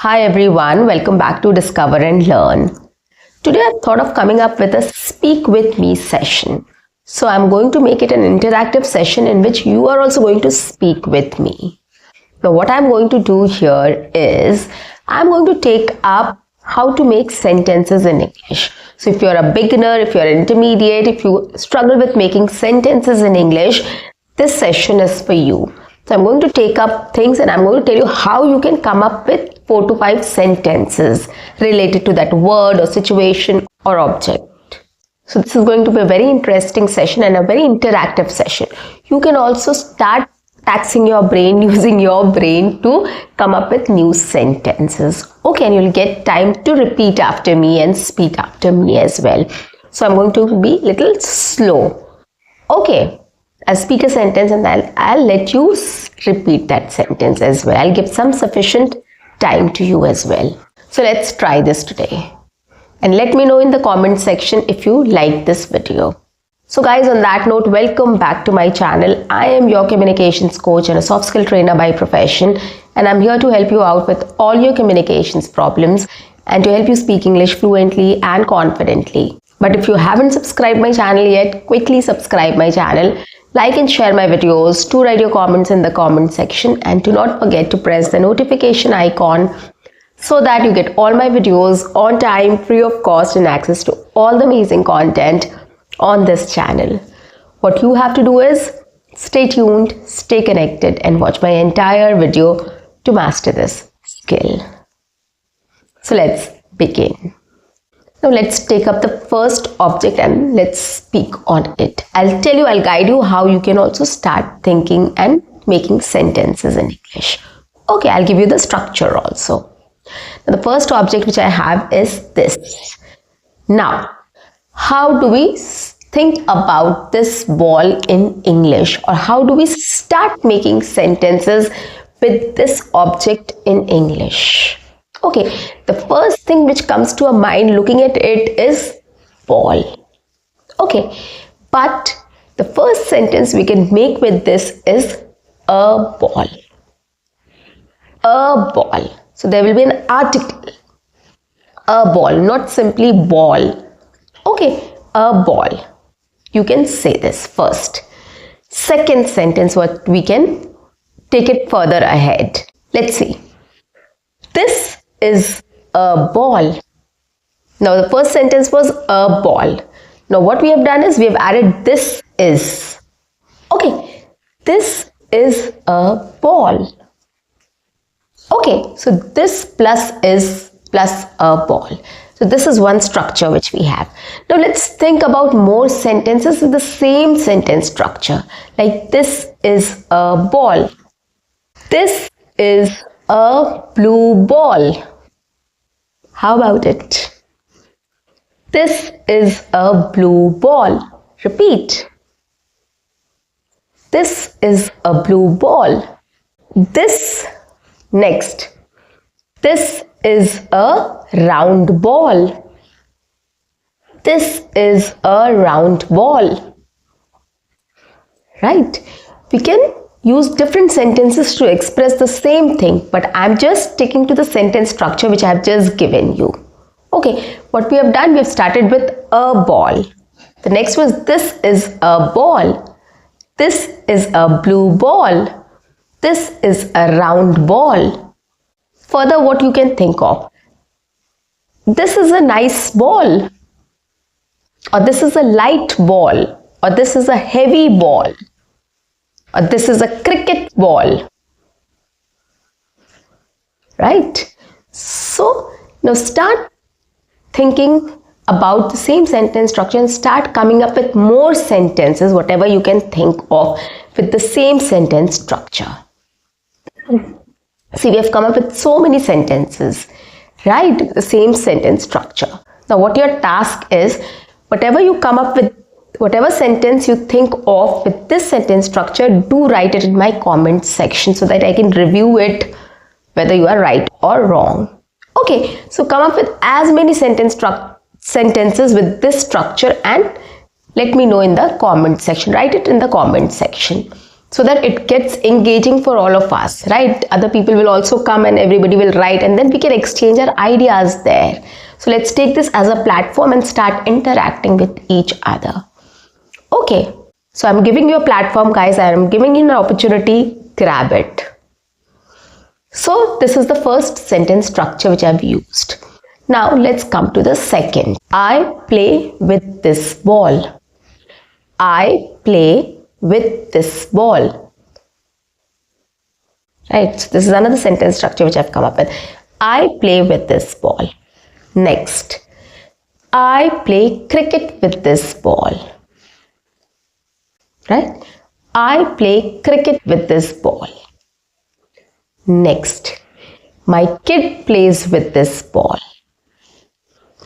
Hi everyone, welcome back to Discover and Learn. Today I thought of coming up with a speak with me session. So I'm going to make it an interactive session in which you are also going to speak with me. Now what I'm going to do here is I'm going to take up how to make sentences in English. So if you're a beginner, if you're intermediate, if you struggle with making sentences in English, this session is for you. So I'm going to take up things and I'm going to tell you how you can come up with 4 to 5 sentences related to that word or situation or object. So this is going to be a very interesting session and a very interactive session. You can also start taxing your brain, using your brain to come up with new sentences. Okay, and you'll get time to repeat after me and speak after me as well. So I'm going to be a little slow. Okay. I'll speak a sentence and I'll let you repeat that sentence as well. I'll give some sufficient time to you as well. So let's try this today. And let me know in the comment section if you like this video. So guys, on that note, welcome back to my channel. I am your communications coach and a soft skill trainer by profession. And I'm here to help you out with all your communications problems and to help you speak English fluently and confidently. But if you haven't subscribed my channel yet, quickly subscribe my channel. Like and share my videos, to write your comments in the comment section, and do not forget to press the notification icon so that you get all my videos on time, free of cost, and access to all the amazing content on this channel. What you have to do is stay tuned, stay connected, and watch my entire video to master this skill. So let's begin. Now let's take up the first object and let's speak on it. I'll guide you how you can also start thinking and making sentences in English. Okay, I'll give you the structure also. Now the first object which I have is this. Now, how do we think about this ball in English, or how do we start making sentences with this object in English? Okay, the first thing which comes to our mind looking at it is ball. Okay, but the first sentence we can make with this is a ball. A ball. So there will be an article. A ball, not simply ball. Okay, a ball. You can say this first. Second sentence, what we can take it further ahead. Let's see. This is a ball. Now the first sentence was a ball. Now what we have done is we have added this is. Okay, this is a ball. Okay, so this plus is plus a ball. So this is one structure which we have. Now let's think about more sentences with the same sentence structure. Like this is a ball. This is a blue ball. How about it? This is a blue ball. Repeat. This is a blue ball. This next. This is a round ball. This is a round ball. Right? We can use different sentences to express the same thing, but I'm just sticking to the sentence structure which I have just given you. Okay, what we have done, we have started with a ball. The next was this is a ball. This is a blue ball. This is a round ball. Further, what you can think of. This is a nice ball. Or this is a light ball. Or this is a heavy ball. Or this is a cricket ball. Right? So now start thinking about the same sentence structure and start coming up with more sentences, whatever you can think of with the same sentence structure. See, we have come up with so many sentences, right? The same sentence structure. Now what your task is, whatever you come up with, whatever sentence you think of with this sentence structure, do write it in my comment section so that I can review it whether you are right or wrong. Okay, so come up with as many sentences with this structure and let me know in the comment section. Write it in the comment section. so that it gets engaging for all of us, right? Other people will also come and everybody will write, and then we can exchange our ideas there. So let's take this as a platform and start interacting with each other. Okay, so I'm giving you a platform, guys. I am giving you an opportunity. Grab it. So this is the first sentence structure which I've used. Now let's come to the second. I play with this ball. I play with this ball. Right, so this is another sentence structure which I've come up with. I play with this ball. Next, I play cricket with this ball. Right, I play cricket with this ball. Next, my kid plays with this ball.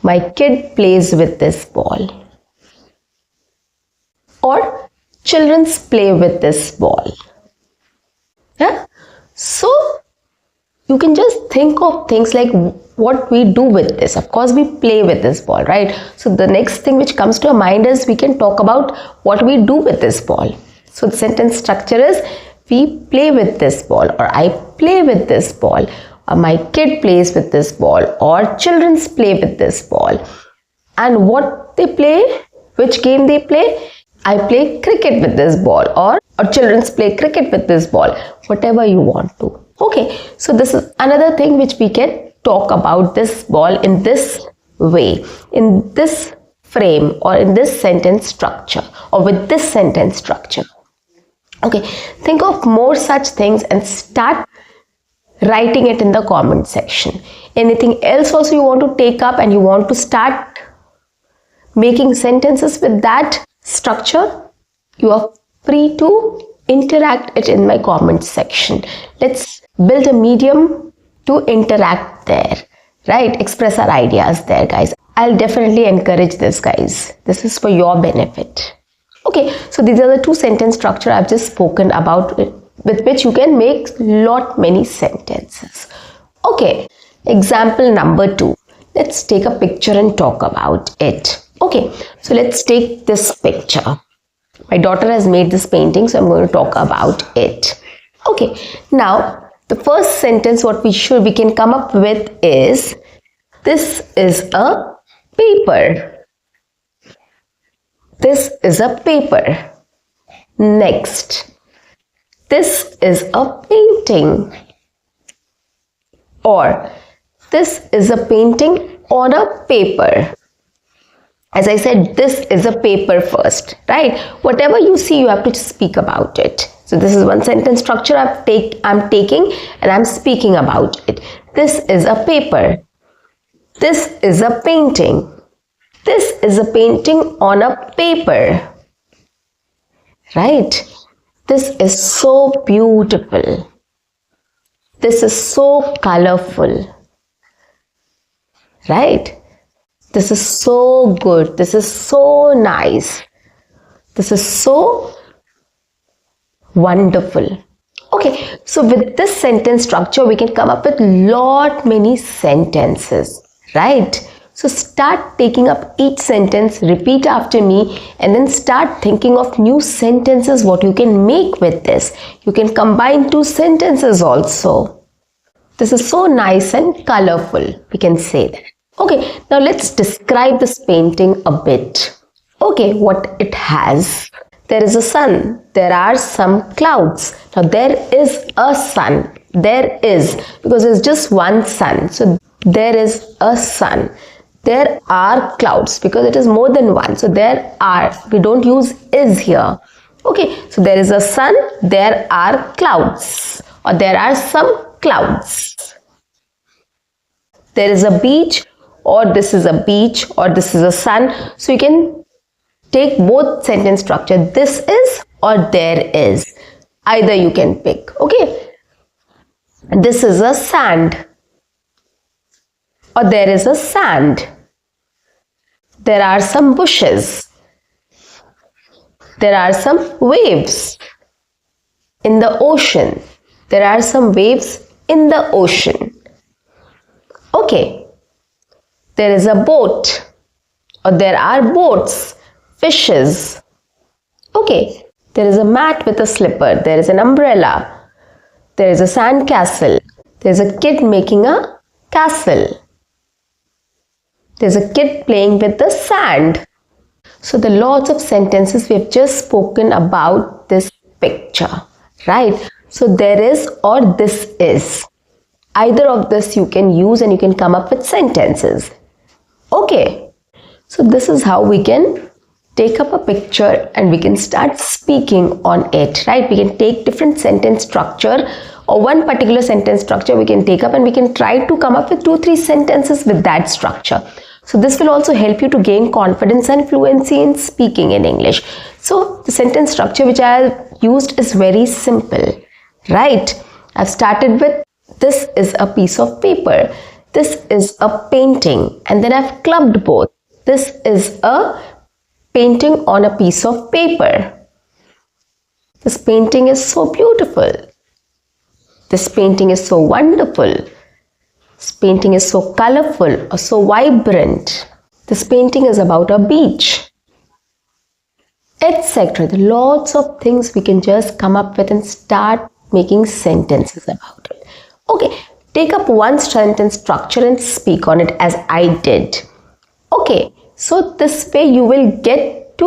My kid plays with this ball. Or children play with this ball. Yeah? So you can just think of things like what we do with this. Of course, we play with this ball, right? So the next thing which comes to our mind is we can talk about what we do with this ball. So the sentence structure is we play with this ball, or I play with this ball, or my kid plays with this ball, or children play with this ball. And what they play, which game they play, I play cricket with this ball, or children play cricket with this ball, whatever you want to. Okay, so this is another thing which we can talk about this ball in this way, in this frame, or in this sentence structure, or with this sentence structure. Okay, think of more such things and start writing it in the comment section. Anything else also you want to take up and you want to start making sentences with that structure, you are free to interact it in my comment section. Let's build a medium to interact there, right? Express our ideas there, guys. I'll definitely encourage this, guys. This is for your benefit. Okay, so these are the two sentence structure I've just spoken about, with which you can make many sentences. Okay, example number 2. Let's take a picture and talk about it. Okay, so let's take this picture. My daughter has made this painting, so I'm going to talk about it. Okay, now the first sentence what we can come up with is, this is a paper. This is a paper. Next, this is a painting. Or this is a painting on a paper. As I said, this is a paper first, right? Whatever you see, you have to speak about it. So this is one sentence structure I'm taking and I'm speaking about it. This is a paper. This is a painting. This is a painting on a paper. Right? This is so beautiful. This is so colorful. Right? This is so good. This is so nice. This is so wonderful. Okay, so with this sentence structure, we can come up with many sentences, right? So start taking up each sentence, repeat after me, and then start thinking of new sentences, what you can make with this. You can combine two sentences also. This is so nice and colorful, we can say that. Okay, now let's describe this painting a bit. Okay, what it has. There is a sun. There are some clouds. Now there is a sun. There is, because there's just one sun. So there is a sun. There are clouds, because it is more than one. So there are, we don't use is here. Okay, so there is a sun. There are clouds, or there are some clouds. There is a beach, or this is a beach, or this is a sun. So you can take both sentence structure, this is or there is. Either you can pick. Okay, this is a sand, or there is a sand. There are some bushes. There are some waves in the ocean. There are some waves in the ocean. Okay, there is a boat, or there are boats, fishes. Okay, There is a mat with a slipper. There is an umbrella. There is a sand castle. There is a kid making a castle. There's a kid playing with the sand. So the lots of sentences we have just spoken about this picture, right? So there is or this is. Either of this you can use and you can come up with sentences. Okay. So this is how we can take up a picture and we can start speaking on it, right? We can take different sentence structure or one particular sentence structure we can take up and we can try to come up with 2-3 sentences with that structure. So this will also help you to gain confidence and fluency in speaking in English. So the sentence structure which I have used is very simple, right? I've started with this is a piece of paper. This is a painting, and then I've clubbed both. This is a painting on a piece of paper. This painting is so beautiful. This painting is so wonderful. This painting is so colorful or so vibrant. This painting is about a beach, etc. Lots of things we can just come up with and start making sentences about it. Okay, take up one sentence structure and speak on it as I did. Okay, so this way you will get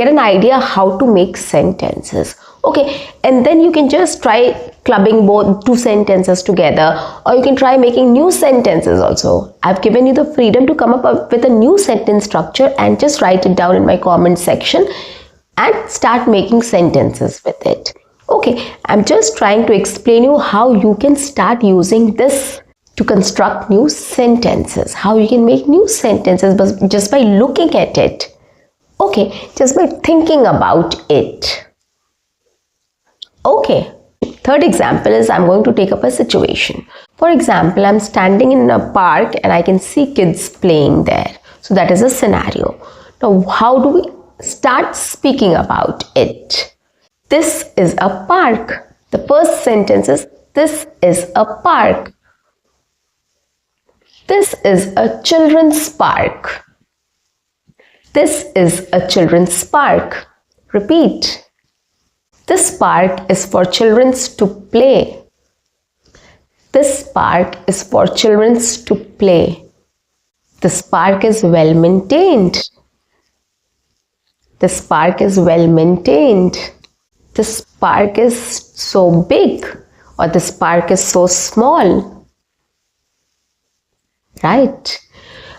an idea how to make sentences. Okay, and then you can just try clubbing both 2 sentences together, or you can try making new sentences also. I've given you the freedom to come up with a new sentence structure and just write it down in my comment section and start making sentences with it. Okay, I'm just trying to explain you how you can start using this to construct new sentences, how you can make new sentences just by looking at it. Okay, just by thinking about it. Okay, third example is I'm going to take up a situation. For example, I'm standing in a park and I can see kids playing there. So that is a scenario. Now, how do we start speaking about it? This is a park. The first sentence is this is a park. This is a children's park. This is a children's park. Repeat. This park is for children to play. This park is for children to play. This park is well maintained. This park is well maintained. This park is so big, or this park is so small. Right?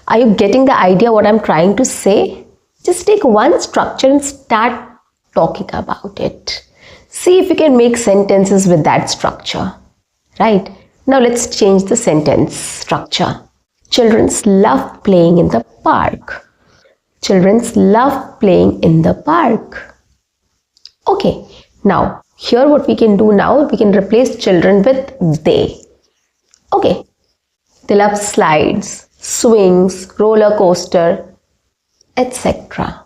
Are you getting the idea what I'm trying to say? Just take one structure and start talking about it. See if you can make sentences with that structure. Right? Now let's change the sentence structure. Children love playing in the park. Children love playing in the park. Okay. Now, here what we can do now, we can replace children with they. Okay. They love slides, swings, roller coaster, etc.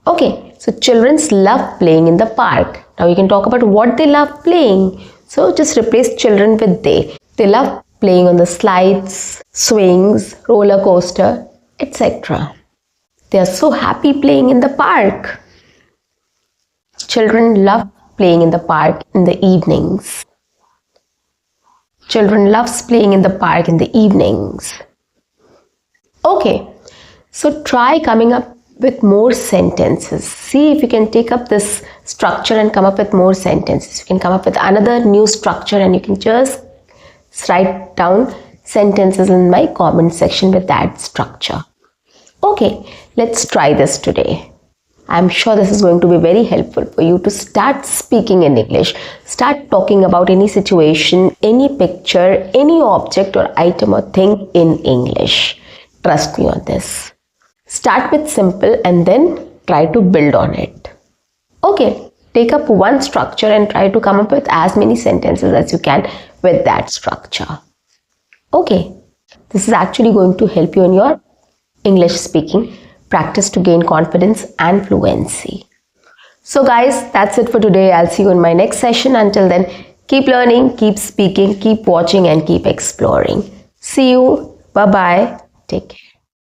Okay. So, children love playing in the park. Now, you can talk about what they love playing. So, just replace children with they. They love playing on the slides, swings, roller coaster, etc. They are so happy playing in the park. Children love playing in the park in the evenings. Children loves playing in the park in the evenings. Okay, so try coming up with more sentences. See if you can take up this structure and come up with more sentences. You can come up with another new structure and you can just write down sentences in my comment section with that structure. Okay, let's try this today. I'm sure this is going to be very helpful for you to start speaking in English. Start talking about any situation, any picture, any object or item or thing in English. Trust me on this. Start with simple and then try to build on it. Okay, take up one structure and try to come up with as many sentences as you can with that structure. Okay, this is actually going to help you in your English speaking practice to gain confidence and fluency. So guys, that's it for today. I'll see you in my next session. Until then, keep learning, keep speaking, keep watching and keep exploring. See you. Bye-bye. Take care.